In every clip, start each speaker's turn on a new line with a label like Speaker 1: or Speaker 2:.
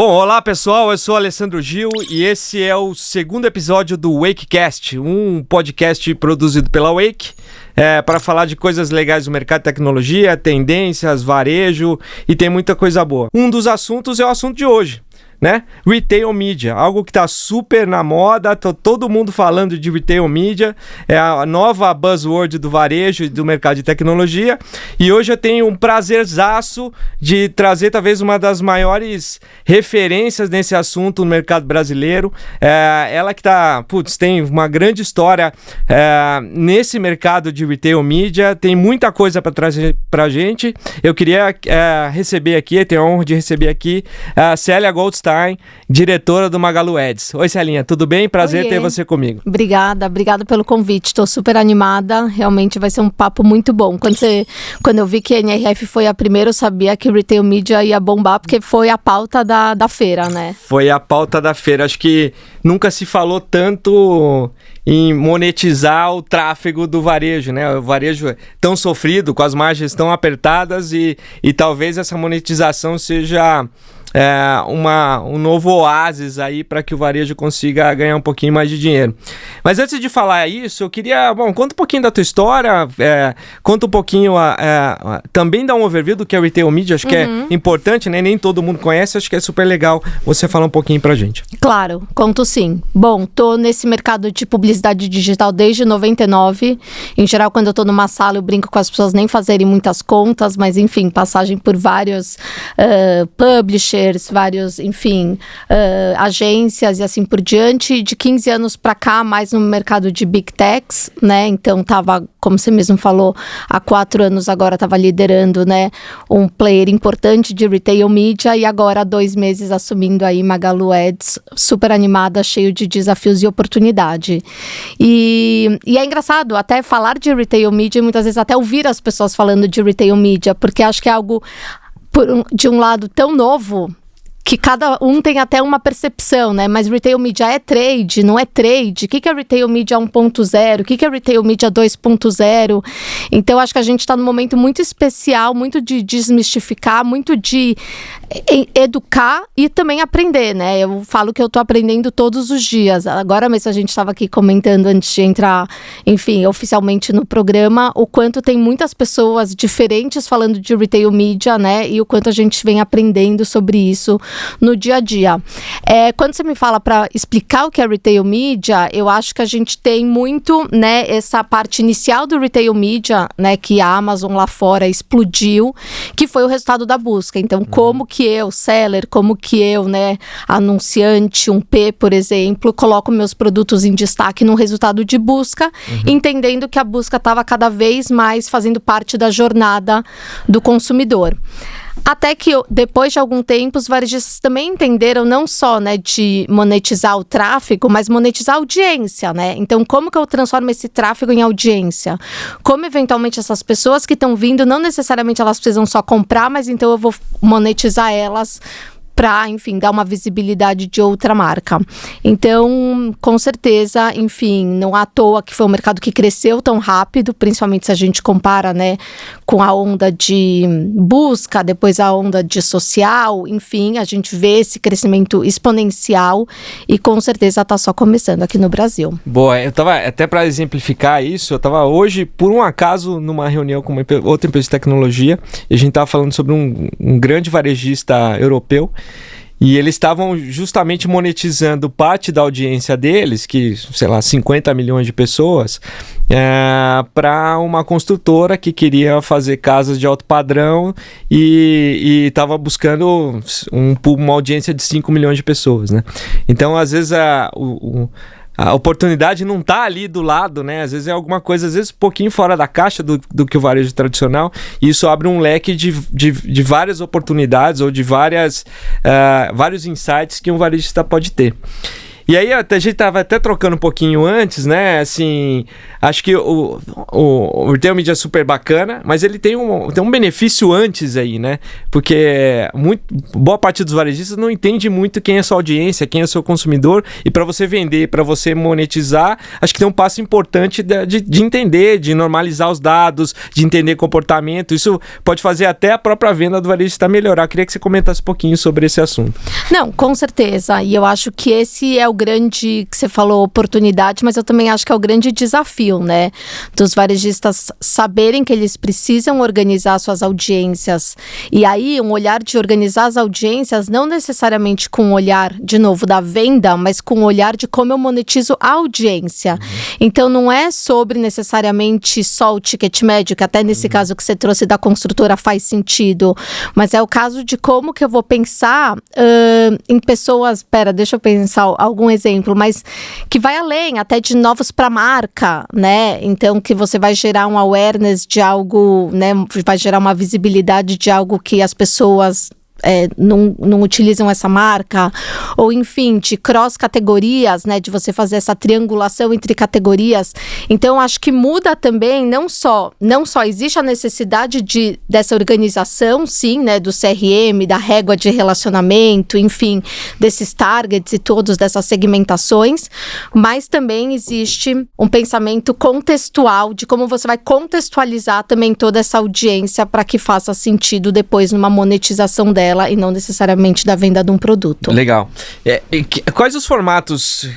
Speaker 1: Bom, olá pessoal, eu sou Alessandro Gil e esse é o segundo episódio do Wakecast, um podcast produzido pela Wake para falar de coisas legais do mercado de tecnologia, tendências, varejo e tem muita coisa boa. Um dos assuntos é o assunto de hoje, né? Retail Media, algo que tá super na moda, todo mundo falando de Retail Media, é a nova buzzword do varejo e do mercado de tecnologia, e hoje eu tenho um prazerzaço de trazer talvez uma das maiores referências nesse assunto no mercado brasileiro, ela que tem uma grande história nesse mercado de Retail Media, tem muita coisa para trazer pra gente. Eu queria receber aqui, tenho a honra de receber aqui a Célia Goldstein, diretora do Magalu Ads. Oi, Celinha, tudo bem? Prazer ter você comigo.
Speaker 2: Obrigada pelo convite. Estou super animada. Realmente vai ser um papo muito bom. Quando eu vi que a NRF foi a primeira, eu sabia que o Retail Media ia bombar, porque foi a pauta da feira, né?
Speaker 1: Foi a pauta da feira. Acho que nunca se falou tanto em monetizar o tráfego do varejo, né? O varejo é tão sofrido, com as margens tão apertadas e talvez essa monetização seja um novo oásis aí para que o varejo consiga ganhar um pouquinho mais de dinheiro. Mas antes de falar isso, eu queria, conta um pouquinho da tua história, conta um pouquinho, também dá um overview do que é o Retail Media, acho que é importante, né? Nem todo mundo conhece, acho que é super legal você falar um pouquinho pra gente.
Speaker 2: Claro, conto sim. Bom, tô nesse mercado de publicidade digital desde 99. Em geral, quando eu tô numa sala, eu brinco com as pessoas nem fazerem muitas contas, mas enfim, passagem por vários publishers, vários, enfim, agências e assim por diante. De 15 anos para cá, mais no mercado de Big Techs, né? Então tava, como você mesmo falou, há 4 anos agora tava liderando, né, um player importante de Retail Media e agora há 2 meses assumindo aí Magalu Ads, super animada, cheio de desafios e oportunidade. E é engraçado até falar de Retail Media e muitas vezes até ouvir as pessoas falando de Retail Media, porque acho que é algo de um lado tão novo que cada um tem até uma percepção, né? Mas Retail Media é trade, não é trade? O que é Retail Media 1.0? O que é Retail Media 2.0? Então, acho que a gente está num momento muito especial, muito de desmistificar, muito de educar e também aprender, né? Eu falo que eu estou aprendendo todos os dias. Agora mesmo a gente estava aqui comentando antes de entrar, enfim, oficialmente no programa, o quanto tem muitas pessoas diferentes falando de Retail Media, né? E o quanto a gente vem aprendendo sobre isso no dia a dia. Quando você me fala para explicar o que é Retail Media, eu acho que a gente tem muito, né, essa parte inicial do Retail Media, né, que a Amazon lá fora explodiu, que foi o resultado da busca. Então, como que eu, seller, como que eu, né, anunciante, um P, por exemplo, coloco meus produtos em destaque no resultado de busca, entendendo que a busca estava cada vez mais fazendo parte da jornada do consumidor. Até que depois de algum tempo os varejistas também entenderam não só, né, de monetizar o tráfego, mas monetizar a audiência, né? Então, como que eu transformo esse tráfego em audiência? Como eventualmente essas pessoas que estão vindo, não necessariamente elas precisam só comprar, mas então eu vou monetizar elas para, enfim, dar uma visibilidade de outra marca. Então, com certeza, enfim, não à toa que foi um mercado que cresceu tão rápido, principalmente se a gente compara, né, com a onda de busca, depois a onda de social, enfim, a gente vê esse crescimento exponencial e com certeza está só começando aqui no Brasil.
Speaker 1: Boa, eu tava, até para exemplificar isso, eu estava hoje, por um acaso, numa reunião com outra empresa de tecnologia, e a gente estava falando sobre um grande varejista europeu, e eles estavam justamente monetizando parte da audiência deles, que, sei lá, 50 milhões de pessoas, para uma construtora que queria fazer casas de alto padrão e estava buscando uma audiência de 5 milhões de pessoas, né? Então, às vezes, a oportunidade não está ali do lado, né? Às vezes é alguma coisa, às vezes um pouquinho fora da caixa do que o varejo tradicional, e isso abre um leque de várias oportunidades ou de vários insights que um varejista pode ter. E aí a gente tava até trocando um pouquinho antes, né? Assim, acho que o retail media é super bacana, mas ele tem um benefício antes aí, né? Porque boa parte dos varejistas não entende muito quem é sua audiência, quem é seu consumidor, e para você vender, para você monetizar, acho que tem um passo importante de entender, de normalizar os dados, de entender comportamento. Isso pode fazer até a própria venda do varejista melhorar. Eu queria que você comentasse um pouquinho sobre esse assunto.
Speaker 2: Não, com certeza. E eu acho que esse é o grande, que você falou, oportunidade, mas eu também acho que é o grande desafio, né? Dos varejistas saberem que eles precisam organizar suas audiências. E aí, um olhar de organizar as audiências, não necessariamente com o olhar, de novo, da venda, mas com o olhar de como eu monetizo a audiência. Então, não é sobre necessariamente só o ticket médio, que até nesse caso que você trouxe da construtora faz sentido, mas é o caso de como que eu vou pensar em pessoas, deixa eu pensar algum exemplo, mas que vai além até de novos para marca, né? Então que você vai gerar um awareness de algo, né? Vai gerar uma visibilidade de algo que as pessoas não utilizam essa marca, ou enfim, de cross-categorias, né, de você fazer essa triangulação entre categorias. Então, acho que muda também, não só existe a necessidade dessa organização, sim, né, do CRM, da régua de relacionamento, enfim, desses targets e todos, dessas segmentações, mas também existe um pensamento contextual de como você vai contextualizar também toda essa audiência para que faça sentido depois numa monetização dela e não necessariamente da venda de um produto.
Speaker 1: Legal. Quais os formatos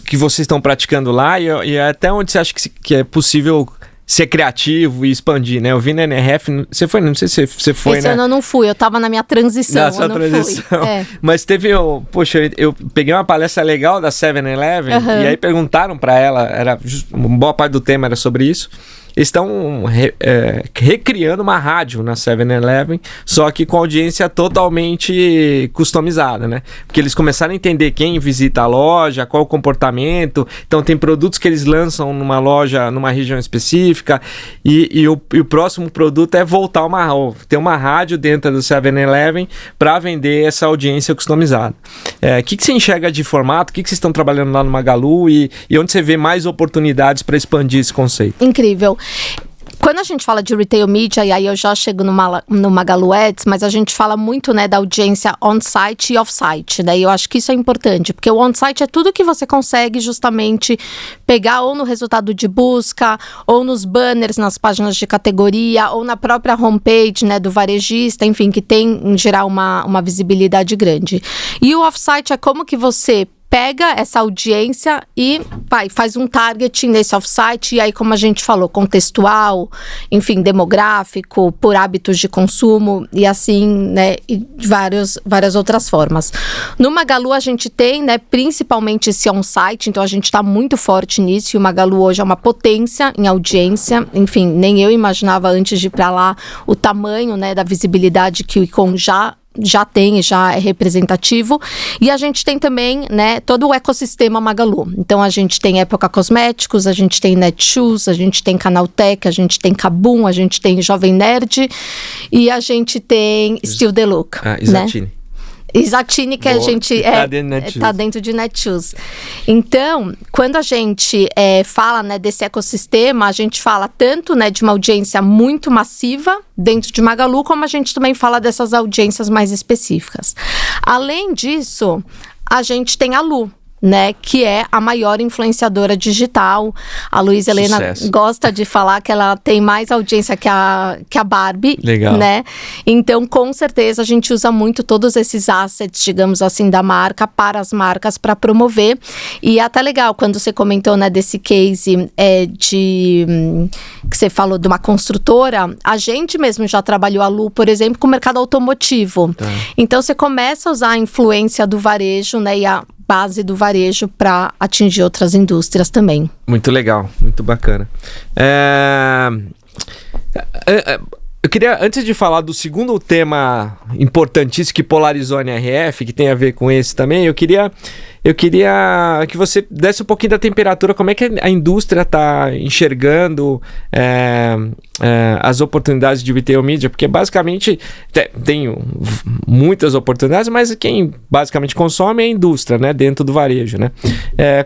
Speaker 1: que vocês estão praticando lá e até onde você acha que é possível ser criativo e expandir, né? Eu vi na NRF, você foi, não sei se você foi,
Speaker 2: Esse
Speaker 1: né?
Speaker 2: ano eu não fui, eu tava na minha transição.
Speaker 1: Na sua transição. Mas teve, poxa, eu peguei uma palestra legal da 7-Eleven e aí perguntaram para ela, uma boa parte do tema era sobre isso. Eles estão recriando uma rádio na 7-Eleven, só que com audiência totalmente customizada, né? Porque eles começaram a entender quem visita a loja, qual o comportamento. Então tem produtos que eles lançam numa loja, numa região específica, e o próximo produto é ter uma rádio dentro do 7-Eleven para vender essa audiência customizada. O que você enxerga de formato? O que vocês estão trabalhando lá no Magalu e onde você vê mais oportunidades para expandir esse conceito?
Speaker 2: Incrível. Quando a gente fala de retail media, e aí eu já chego no Magalu Ads, mas a gente fala muito, né, da audiência on-site e off-site, né? E eu acho que isso é importante, porque o on-site é tudo que você consegue justamente pegar ou no resultado de busca, ou nos banners, nas páginas de categoria, ou na própria homepage, né, do varejista, enfim, que tem, em geral, uma visibilidade grande. E o off-site é como que você pega essa audiência e faz um targeting nesse off-site, e aí, como a gente falou, contextual, enfim, demográfico, por hábitos de consumo e assim, né, e várias outras formas. No Magalu a gente tem, né, principalmente esse on-site, então a gente está muito forte nisso, e o Magalu hoje é uma potência em audiência, enfim, nem eu imaginava antes de ir para lá o tamanho, né, da visibilidade que o e-com já tem, já é representativo. E a gente tem também, né, todo o ecossistema Magalu. Então a gente tem Época Cosméticos, a gente tem Netshoes, a gente tem Canaltech, a gente tem Kabum, a gente tem Jovem Nerd e a gente tem Still the Look.
Speaker 1: Exatine.
Speaker 2: Né? Exatine, que boa, a gente tá dentro de Netshoes. Então, quando a gente fala, né, desse ecossistema, a gente fala tanto, né, de uma audiência muito massiva dentro de Magalu, como a gente também fala dessas audiências mais específicas. Além disso, a gente tem a Lu, né, que é a maior influenciadora digital. A Luísa Helena gosta de falar que ela tem mais audiência que a Barbie. Legal. Né? Então, com certeza, a gente usa muito todos esses assets, digamos assim, da marca para as marcas para promover. E é até legal, quando você comentou, né, desse case que você falou de uma construtora, a gente mesmo já trabalhou a Lu, por exemplo, com o mercado automotivo. Tá. Então, você começa a usar a influência do varejo, né, e a base do varejo para atingir outras indústrias também.
Speaker 1: Muito legal, muito bacana. Eu queria, antes de falar do segundo tema importantíssimo que polarizou a NRF, que tem a ver com esse também, eu queria eu queria que você desse um pouquinho da temperatura, como é que a indústria está enxergando as oportunidades de retail media, porque basicamente tem muitas oportunidades, mas quem basicamente consome é a indústria, né, dentro do varejo, né?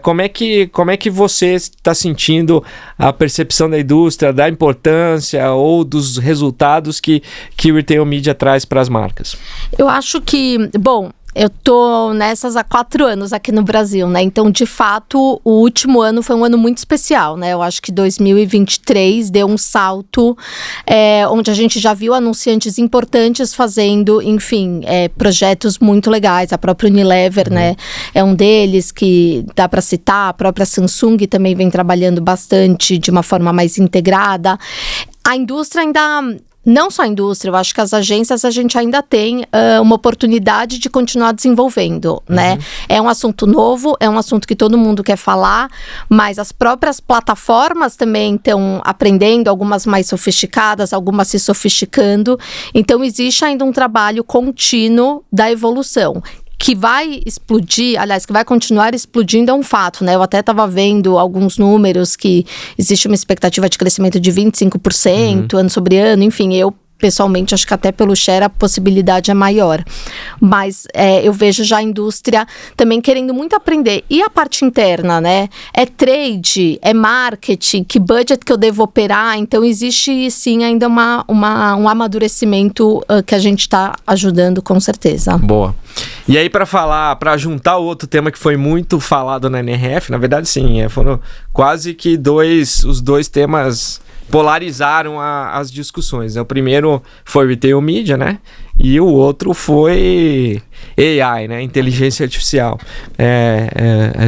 Speaker 1: Como é que você está sentindo a percepção da indústria, da importância ou dos resultados que o retail media traz para as marcas?
Speaker 2: Eu acho que, bom, eu tô nessas há 4 anos aqui no Brasil, né? Então, de fato, o último ano foi um ano muito especial, né? Eu acho que 2023 deu um salto, onde a gente já viu anunciantes importantes fazendo, enfim, projetos muito legais. A própria Unilever, né? É um deles que dá para citar. A própria Samsung também vem trabalhando bastante de uma forma mais integrada. A indústria ainda... Não só a indústria, eu acho que as agências a gente ainda tem uma oportunidade de continuar desenvolvendo, né? É um assunto novo, é um assunto que todo mundo quer falar, mas as próprias plataformas também estão aprendendo, algumas mais sofisticadas, algumas se sofisticando. Então, existe ainda um trabalho contínuo da evolução. Que vai explodir, aliás, que vai continuar explodindo é um fato, né? Eu até estava vendo alguns números que existe uma expectativa de crescimento de 25% ano sobre ano, enfim, eu pessoalmente acho que até pelo share a possibilidade é maior, mas eu vejo já a indústria também querendo muito aprender, e a parte interna, né, é trade, é marketing, que budget que eu devo operar, então existe sim ainda um amadurecimento que a gente está ajudando com certeza.
Speaker 1: Boa. E aí para juntar o outro tema que foi muito falado na NRF, na verdade sim, foram quase que os dois temas polarizaram as discussões, né? O primeiro foi retail media, né? E o outro foi AI, né? Inteligência artificial.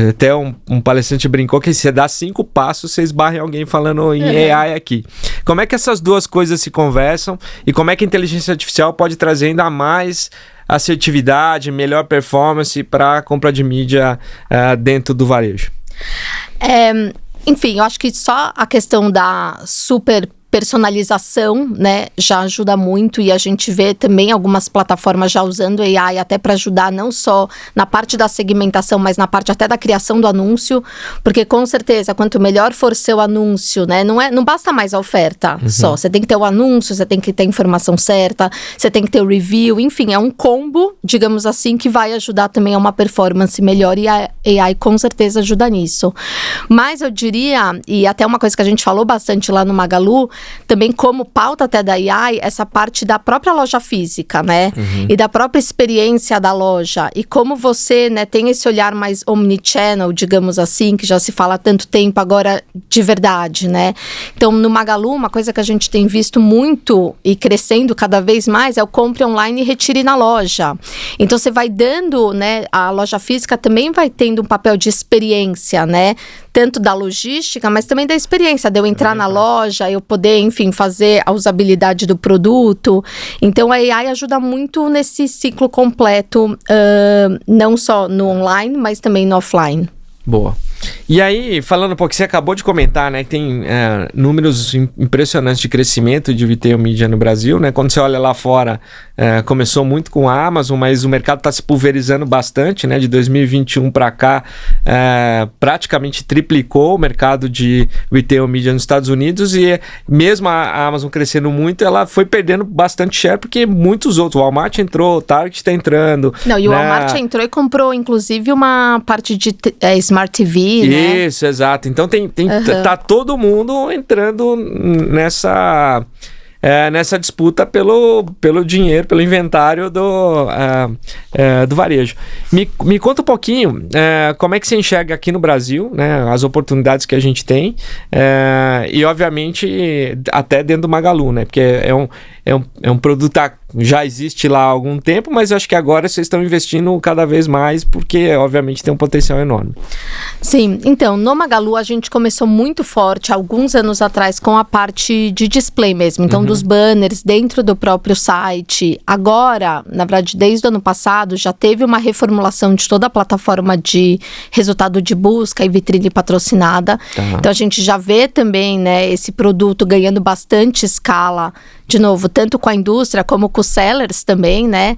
Speaker 1: Até um palestrante brincou que se você dá 5 passos, você esbarra em alguém falando em AI aqui. Como é que essas duas coisas se conversam e como é que a inteligência artificial pode trazer ainda mais assertividade, melhor performance para a compra de mídia dentro do varejo?
Speaker 2: Enfim, eu acho que só a questão da super personalização, né, já ajuda muito, e a gente vê também algumas plataformas já usando AI até para ajudar não só na parte da segmentação, mas na parte até da criação do anúncio, porque com certeza quanto melhor for seu anúncio, né, não basta mais a oferta só, você tem que ter o anúncio, você tem que ter a informação certa, você tem que ter o review, enfim, é um combo, digamos assim, que vai ajudar também a uma performance melhor, e a AI com certeza ajuda nisso. Mas eu diria, e até uma coisa que a gente falou bastante lá no Magalu, também como pauta até da AI, essa parte da própria loja física, né? E da própria experiência da loja. E como você, né, tem esse olhar mais omnichannel, digamos assim, que já se fala há tanto tempo agora de verdade, né? Então, no Magalu, uma coisa que a gente tem visto muito e crescendo cada vez mais é o compre online e retire na loja. Então, você vai dando, né, a loja física também vai tendo um papel de experiência, né? Tanto da logística, mas também da experiência, de eu entrar na loja, eu poder, enfim, fazer a usabilidade do produto. Então, a AI ajuda muito nesse ciclo completo, não só no online, mas também no offline.
Speaker 1: Boa. E aí, falando um pouco, você acabou de comentar, né, que tem números impressionantes de crescimento de retail media no Brasil, né? Quando você olha lá fora, começou muito com a Amazon, mas o mercado está se pulverizando bastante, né? De 2021 para cá, praticamente triplicou o mercado de retail media nos Estados Unidos, e mesmo a Amazon crescendo muito, ela foi perdendo bastante share, porque muitos outros, o Walmart entrou, o Target está entrando.
Speaker 2: Não, e o Walmart entrou e comprou, inclusive, uma parte de Smart TV, né?
Speaker 1: Isso, exato. Então tá todo mundo entrando nessa disputa pelo dinheiro, pelo inventário do varejo. Me conta um pouquinho como é que você enxerga aqui no Brasil, né, as oportunidades que a gente tem, e obviamente até dentro do Magalu, né, porque é um produto que já existe lá há algum tempo, mas eu acho que agora vocês estão investindo cada vez mais, porque obviamente tem um potencial enorme.
Speaker 2: Sim, então, no Magalu a gente começou muito forte alguns anos atrás com a parte de display mesmo, então dos banners dentro do próprio site. Agora, na verdade, desde o ano passado, já teve uma reformulação de toda a plataforma de resultado de busca e vitrine patrocinada. Então a gente já vê também, né, esse produto ganhando bastante escala, de novo, tanto com a indústria como com os sellers também, né?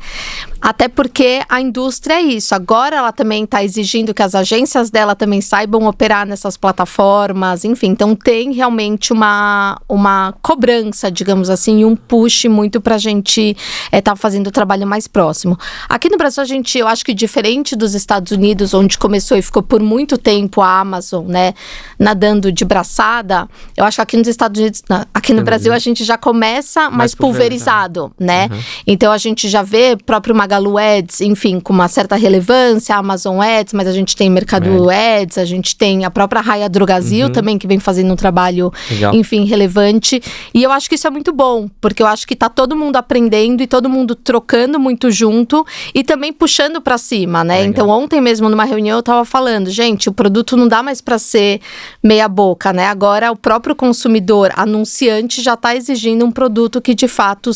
Speaker 2: Até porque a indústria é isso. Agora ela também está exigindo que as agências dela também saibam operar nessas plataformas, enfim. Então tem realmente uma cobrança, digamos assim, e um push muito para a gente tá fazendo o trabalho mais próximo. Aqui no Brasil, eu acho que diferente dos Estados Unidos, onde começou e ficou por muito tempo a Amazon, né, nadando de braçada, eu acho que aqui nos Estados Unidos, aqui no Brasil, a gente já começa mais pulverizado, né? Uhum. Então a gente já vê próprio Magalu Ads, enfim, com uma certa relevância, Amazon Ads, mas a gente tem Mercado Ads, a gente tem a própria Raia Drogasil também, que vem fazendo um trabalho, enfim, relevante. E eu acho que isso é muito bom, porque eu acho que tá todo mundo aprendendo e todo mundo trocando muito junto e também puxando pra cima, né? Então ontem mesmo numa reunião eu tava falando, gente, o produto não dá mais pra ser meia boca, né? Agora o próprio consumidor, anunciante, já tá exigindo um produto que de fato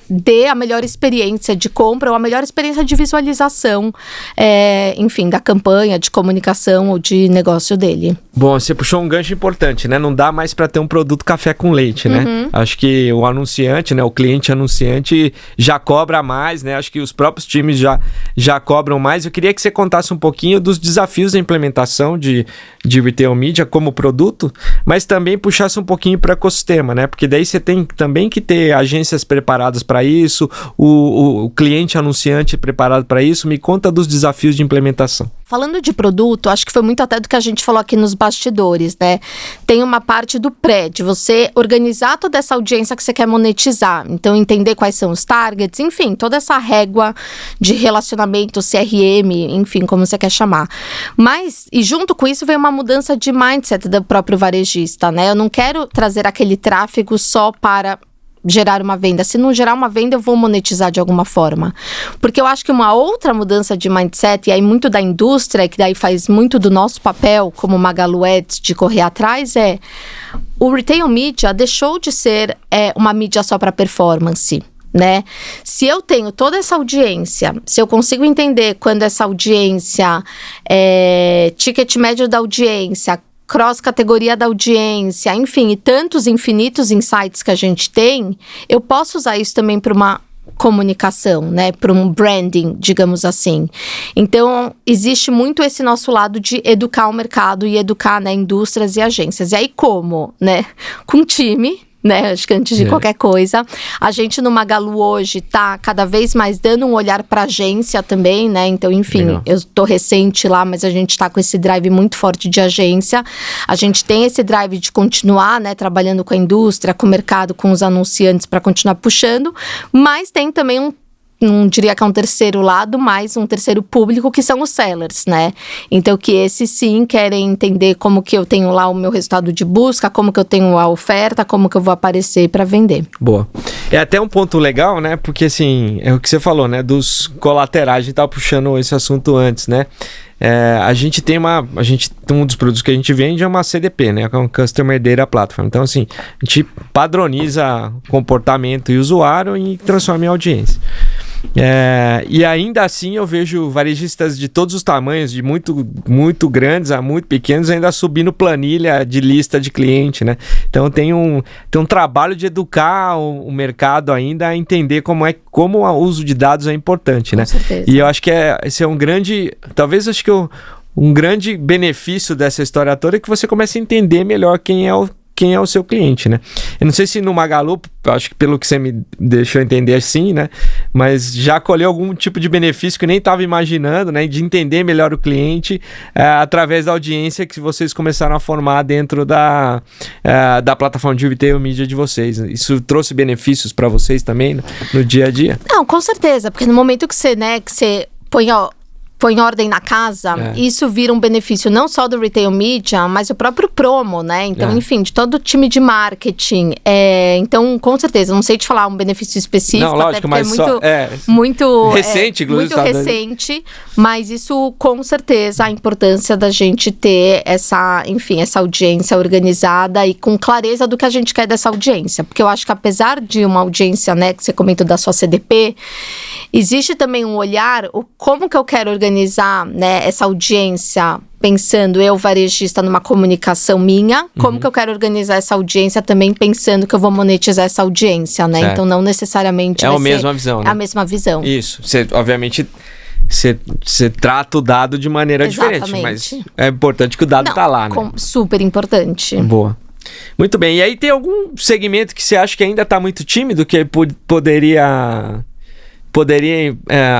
Speaker 2: dê a melhor experiência de compra ou a melhor experiência de visualização, enfim, da campanha, de comunicação ou de negócio dele.
Speaker 1: Bom, você puxou um gancho importante, né? Não dá mais para ter um produto café com leite, né? Acho que o anunciante, né? O cliente anunciante já cobra mais, né? Acho que os próprios times já cobram mais. Eu queria que você contasse um pouquinho dos desafios da implementação de Retail Media como produto, mas também puxasse um pouquinho para o ecossistema, né? Porque daí você tem também que ter agências preparadas para isso, o cliente anunciante preparado para isso. Me conta dos desafios de implementação.
Speaker 2: Falando de produto, acho que foi muito até do que a gente falou aqui nos bastidores, né? Tem uma parte do pré, de você organizar toda essa audiência que você quer monetizar. Então, entender quais são os targets, enfim, toda essa régua de relacionamento, CRM, enfim, como você quer chamar. Mas, e junto com isso, vem uma mudança de mindset do próprio varejista, né? Eu não quero trazer aquele tráfego só para gerar uma venda. Se não gerar uma venda, eu vou monetizar de alguma forma. Porque eu acho que uma outra mudança de mindset, e aí muito da indústria, que daí faz muito do nosso papel como Magalu Ads de correr atrás, o Retail Media deixou de ser uma mídia só para performance, né? Se eu tenho toda essa audiência, se eu consigo entender quando essa audiência, ticket médio da audiência, cross-categoria da audiência, enfim, e tantos infinitos insights que a gente tem, eu posso usar isso também para uma comunicação, né, para um branding, digamos assim. Então, existe muito esse nosso lado de educar o mercado e educar, né, indústrias e agências. E aí como, né, com time, né, acho que antes de qualquer coisa, a gente no Magalu hoje tá cada vez mais dando um olhar para agência também, né, então enfim, eu tô recente lá, mas a gente tá com esse drive muito forte de agência, a gente tem esse drive de continuar, né, trabalhando com a indústria, com o mercado, com os anunciantes para continuar puxando, mas tem também não diria que é um terceiro lado, mas um terceiro público, que são os sellers, né? Então, que esses sim querem entender como que eu tenho lá o meu resultado de busca, como que eu tenho a oferta, como que eu vou aparecer para vender.
Speaker 1: Boa. É até um ponto legal, né? Porque, assim, é o que você falou, né? Dos colaterais, a gente tava puxando esse assunto antes, né? A gente tem um dos produtos que a gente vende é uma CDP, né? Que é um Customer Data Platform. Então, assim, a gente padroniza comportamento e usuário e transforma em audiência. E ainda assim eu vejo varejistas de todos os tamanhos, de muito, muito grandes a muito pequenos, ainda subindo planilha de lista de cliente, né? Então tem um trabalho de educar o mercado ainda a entender como o uso de dados é importante, né?
Speaker 2: Com certeza.
Speaker 1: E eu acho que esse é um grande, talvez acho que um grande benefício dessa história toda é que você comece a entender melhor quem é o seu cliente, né? Eu não sei se no Magalu, acho que pelo que você me deixou entender assim, né? Mas já colheu algum tipo de benefício que nem estava imaginando, né? De entender melhor o cliente através da audiência que vocês começaram a formar dentro da plataforma de Retail Media de vocês. Isso trouxe benefícios para vocês também no dia a dia?
Speaker 2: Não, com certeza, porque no momento que você põe ordem na casa, isso vira um benefício não só do Retail Media, mas o próprio promo, né? Então, enfim, de todo o time de marketing. Então, com certeza, não sei te falar um benefício específico,
Speaker 1: não, lógico,
Speaker 2: até porque é muito
Speaker 1: recente, inclusive.
Speaker 2: Muito recente, mas isso, com certeza, a importância da gente ter essa audiência organizada e com clareza do que a gente quer dessa audiência. Porque eu acho que apesar de uma audiência, né, que você comentou da sua CDP, existe também um olhar, como que eu quero organizar, né, essa audiência pensando eu, varejista, numa comunicação minha, como que eu quero organizar essa audiência também pensando que eu vou monetizar essa audiência, né?
Speaker 1: Certo.
Speaker 2: Então, não necessariamente
Speaker 1: É a mesma visão, né?
Speaker 2: É a mesma visão.
Speaker 1: Isso. Obviamente, você trata o dado de maneira diferente, mas é importante que o dado tá lá, né?
Speaker 2: Super importante.
Speaker 1: Boa. Muito bem. E aí tem algum segmento que você acha que ainda tá muito tímido, que poderia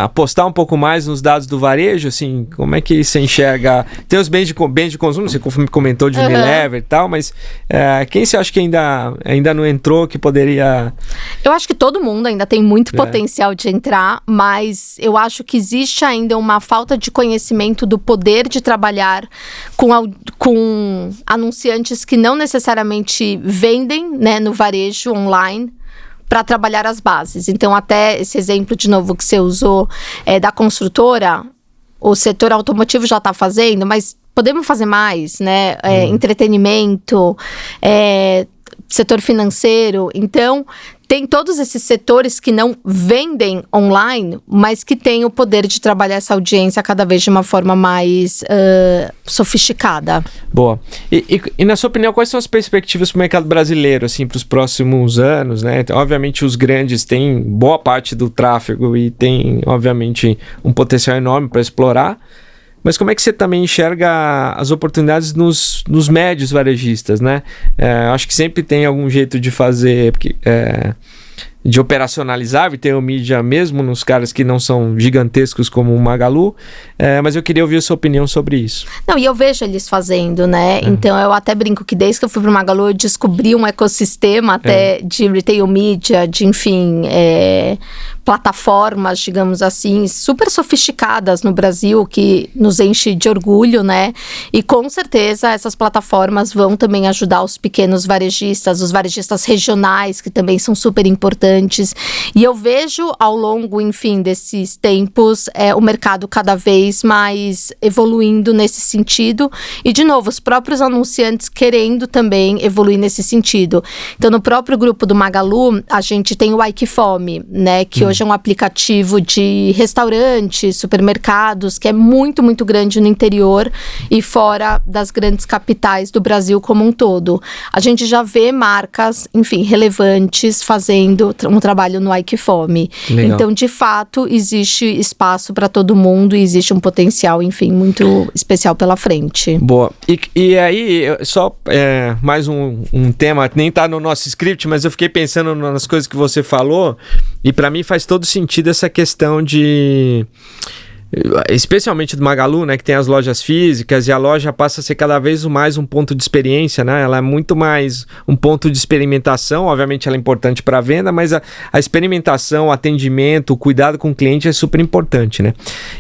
Speaker 1: apostar um pouco mais nos dados do varejo, assim, como é que você enxerga? Tem os bens de consumo, você comentou de Unilever e tal, mas quem você acha que ainda não entrou, que poderia...
Speaker 2: Eu acho que todo mundo ainda tem muito potencial de entrar, mas eu acho que existe ainda uma falta de conhecimento do poder de trabalhar com anunciantes que não necessariamente vendem, né, no varejo online, para trabalhar as bases. Então, até esse exemplo, de novo, que você usou da construtora, o setor automotivo já está fazendo, mas podemos fazer mais, né? Entretenimento, setor financeiro. Então, tem todos esses setores que não vendem online, mas que têm o poder de trabalhar essa audiência cada vez de uma forma mais sofisticada.
Speaker 1: Boa. E na sua opinião, quais são as perspectivas para o mercado brasileiro, assim, para os próximos anos, né? Então, obviamente, os grandes têm boa parte do tráfego e tem, obviamente, um potencial enorme para explorar. Mas como é que você também enxerga as oportunidades nos médios varejistas, né? Acho que sempre tem algum jeito de fazer, de operacionalizar, e ter o mídia mesmo nos caras que não são gigantescos como o Magalu, mas eu queria ouvir a sua opinião sobre isso.
Speaker 2: Não, e eu vejo eles fazendo, né? Então, eu até brinco que desde que eu fui pro Magalu, eu descobri um ecossistema até de retail media, de, enfim, plataformas, digamos assim, super sofisticadas no Brasil, que nos enche de orgulho, né? E com certeza essas plataformas vão também ajudar os pequenos varejistas, os varejistas regionais, que também são super importantes. E eu vejo ao longo, enfim, desses tempos, o mercado cada vez mais evoluindo nesse sentido. E, de novo, os próprios anunciantes querendo também evoluir nesse sentido. Então, no próprio grupo do Magalu, a gente tem o Aikifome, né? Que hoje é um aplicativo de restaurantes, supermercados, que é muito, muito grande no interior e fora das grandes capitais do Brasil como um todo. A gente já vê marcas, enfim, relevantes fazendo um trabalho no Aikifome. Então, de fato, existe espaço para todo mundo e existe um potencial, enfim, muito especial pela frente.
Speaker 1: Boa. E aí, só mais um tema, nem tá no nosso script, mas eu fiquei pensando nas coisas que você falou, e para mim faz todo sentido essa questão de... especialmente do Magalu, né, que tem as lojas físicas, e a loja passa a ser cada vez mais um ponto de experiência, né? Ela é muito mais um ponto de experimentação. Obviamente ela é importante para a venda, mas a experimentação, o atendimento, o cuidado com o cliente é super importante, né?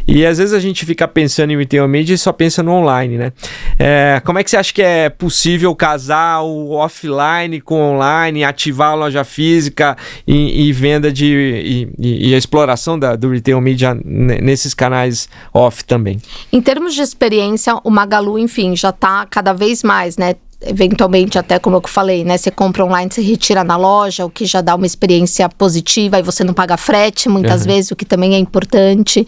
Speaker 1: E às vezes a gente fica pensando em retail media e só pensa no online, né? Como é que você acha que é possível casar o offline com o online, ativar a loja física e venda e a exploração do retail media nesses canais off também?
Speaker 2: Em termos de experiência, o Magalu, enfim, já está cada vez mais, né? Eventualmente, até como eu falei, né? Você compra online, você retira na loja, o que já dá uma experiência positiva, e você não paga frete muitas vezes, o que também é importante.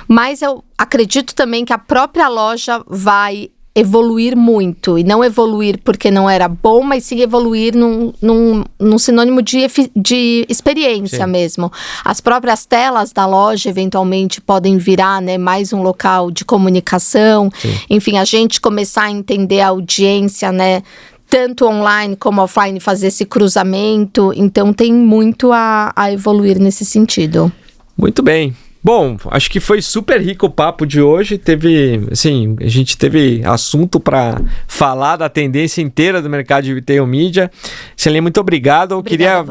Speaker 2: Mas eu acredito também que a própria loja vai evoluir muito, e não evoluir porque não era bom, mas sim evoluir num sinônimo de experiência mesmo. As próprias telas da loja eventualmente podem virar, né, mais um local de comunicação. Enfim, a gente começar a entender a audiência, né, tanto online como offline, fazer esse cruzamento. Então tem muito a evoluir nesse sentido.
Speaker 1: Muito bem. Bom, acho que foi super rico o papo de hoje. A gente teve assunto para falar da tendência inteira do mercado de retail media. Celene, muito obrigado. Eu queria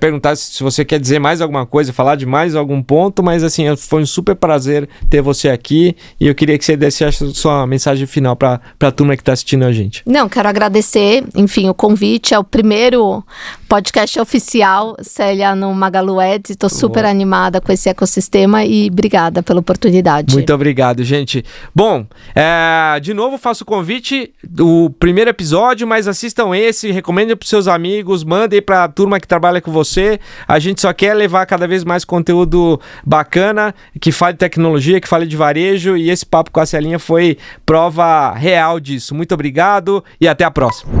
Speaker 1: perguntar se você quer dizer mais alguma coisa, falar de mais algum ponto, mas assim, foi um super prazer ter você aqui, e eu queria que você desse a sua mensagem final para a turma que está assistindo a gente.
Speaker 2: Não, quero agradecer, enfim, o convite. É o primeiro podcast oficial, Célia, no Magalu Ads. Estou super animada com esse ecossistema e obrigada pela oportunidade.
Speaker 1: Muito obrigado, gente. Bom, de novo faço o convite do primeiro episódio, mas assistam esse, recomendem para os seus amigos, mandem para a turma que trabalha com você. A gente só quer levar cada vez mais conteúdo bacana, que fale de tecnologia, que fale de varejo, e esse papo com a Celinha foi prova real disso. Muito obrigado e até a próxima.